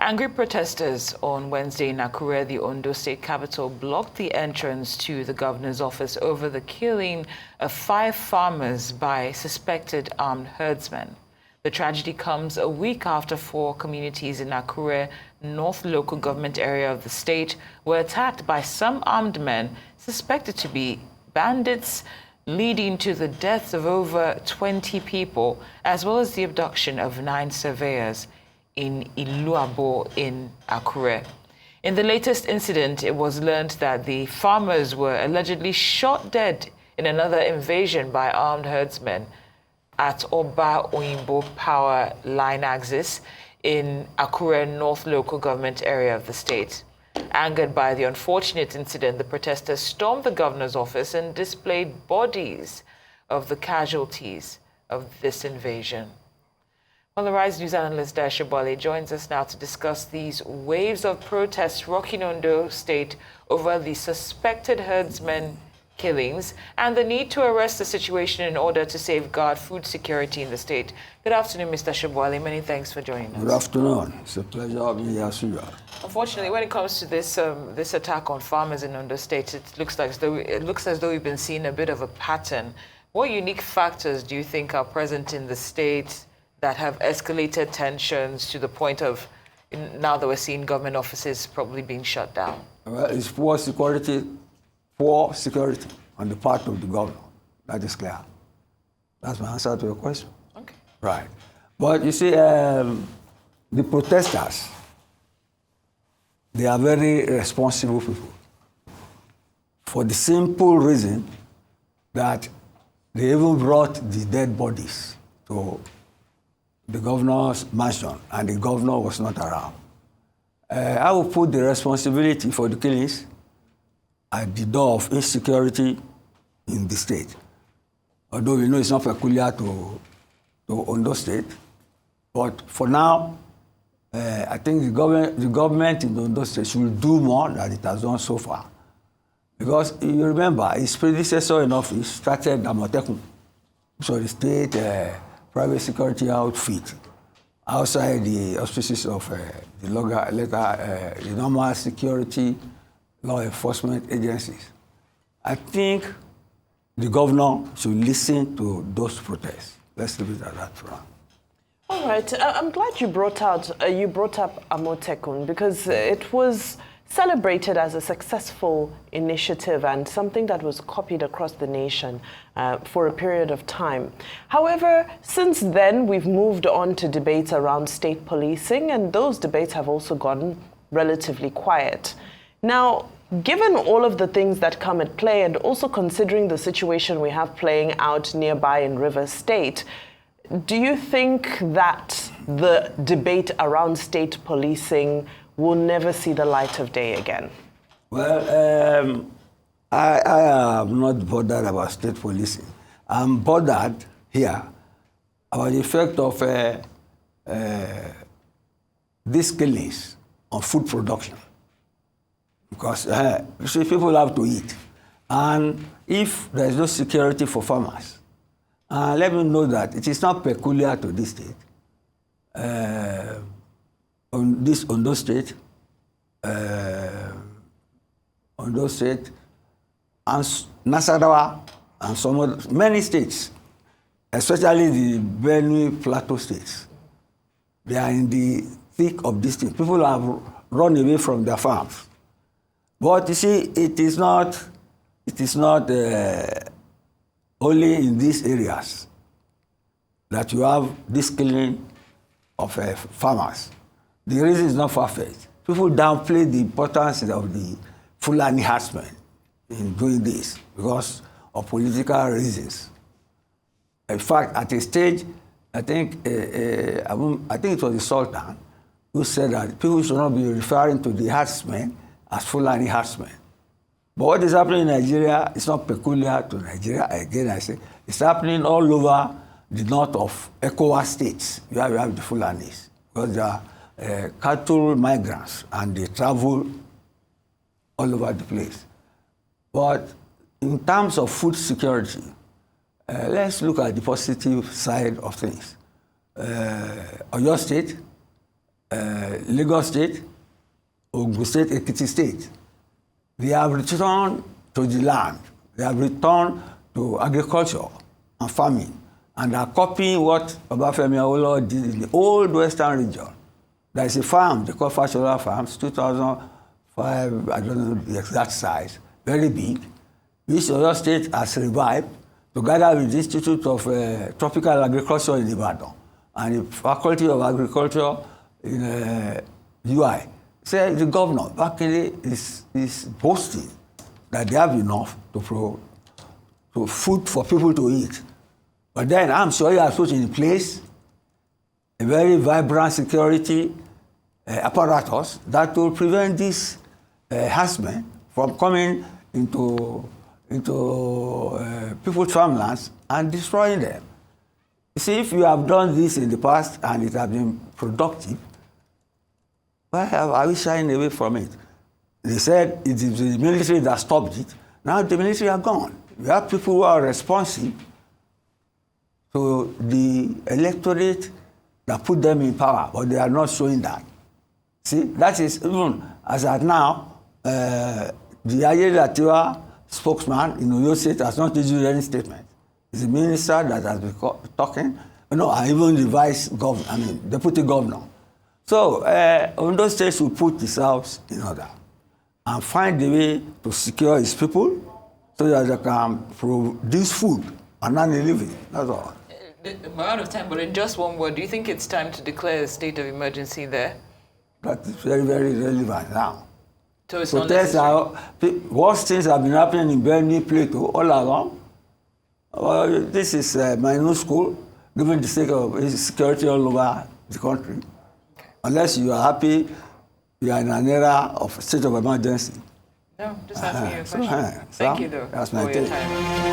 Angry protesters on Wednesday in Akure, the Ondo state capital, blocked the entrance to the governor's office over the killing of 5 farmers by suspected armed herdsmen. The tragedy comes a week after 4 communities in Akure, North local government area of the state, were attacked by some armed men suspected to be bandits, leading to the deaths of over 20 people, as well as the abduction of 9 surveyors in Iluabo in Akure. In the latest incident, it was learned that the farmers were allegedly shot dead in another invasion by armed herdsmen at Oba Oyinbo Power Line Axis in Akure North local government area of the state. Angered by the unfortunate incident, the protesters stormed the governor's office and displayed bodies of the casualties of this invasion. Well, the Rise News analyst Dayo Sobowale joins us now to discuss these waves of protests rocking Ondo State over the suspected herdsmen killings and the need to arrest the situation in order to safeguard food security in the state. Good afternoon, Mr. Sobowale. Many thanks for joining us. Good afternoon. It's a pleasure having you here as usual. Unfortunately, when it comes to this attack on farmers in Ondo State, it looks as though we've been seeing a bit of a pattern. What unique factors do you think are present in the state that have escalated tensions to the point of now that we're seeing government offices probably being shut down? Well, it's poor security on the part of the governor. That is clear. That's my answer to your question. Okay. Right. But you see, the protesters, they are very responsible people for the simple reason that they even brought the dead bodies to the governor's mansion, and the governor was not around. I will put the responsibility for the killings at the door of insecurity in the state. Although we know it's not peculiar to Ondo State, but for now, I think the government in Ondo State should do more than it has done so far. Because you remember, his predecessor in office started Amotekun, so the state private security outfit outside the auspices of the normal security law enforcement agencies. I think the governor should listen to those protests. Let's leave it at that for now. All right. I'm glad you brought up Amotekun, because it was celebrated as a successful initiative and something that was copied across the nation for a period of time. However, since then, we've moved on to debates around state policing, and those debates have also gone relatively quiet. Now, given all of the things that come at play, and also considering the situation we have playing out nearby in Rivers State, do you think that the debate around state policing will never see the light of day again? Well, I am not bothered about state policing. I'm bothered here about the effect of these killings on food production. Because you see, people have to eat. And if there is no security for farmers, let me know that it is not peculiar to this state. Ondo State, and Nasarawa, and many states, especially the Benue Plateau states, they are in the thick of this thing. People have run away from their farms. But you see, it is not only in these areas that you have this killing of farmers. The reason is not far-fetched. People downplay the importance of the Fulani herdsmen in doing this because of political reasons. In fact, at a stage, I think it was the Sultan who said that people should not be referring to the herdsmen as Fulani herdsmen. But what is happening in Nigeria is not peculiar to Nigeria. Again, I say, it's happening all over the north of ECOWAS states, where we have the Fulanis, because they are cattle migrants and they travel all over the place. But in terms of food security, let's look at the positive side of things. Oyo State, Lagos State, Ondo State, Ekiti State. They have returned to the land. They have returned to agriculture and farming, and are copying what Obafemi Awolowo did in the old Western region. There is a farm, they call Fashola Farms, 2005, I don't know the exact size, very big, which Oyo State has revived together with the Institute of Tropical Agriculture in Ibadan and the Faculty of Agriculture in UI. Say the governor back in is boasting that they have enough to food for people to eat. But then I'm sure he has put in place a very vibrant security apparatus that will prevent these herdsmen from coming into people's farmlands and destroying them. You see, if you have done this in the past and it has been productive, why are we shying away from it? They said it is the military that stopped it. Now the military are gone. We have people who are responsive to the electorate that put them in power, but they are not showing that. See, that is even as at now, the Ayedatiwa spokesman in Oyo State has not issued any statement. It's the minister that has been talking, and even the vice governor, deputy governor. So, Ondo State should put his house in order and find a way to secure his people so that they can produce food and earn a living. That's all. We're out of time, but in just one word, do you think it's time to declare a state of emergency there? That is very, very relevant now. So it's protests are, worse things have been happening in Benue, Plateau, all along. This is minuscule, given the sake of security all over the country. Okay. Unless you are happy, you are in an era of state of emergency. No, just asking you a question. Thank you, though, for your time.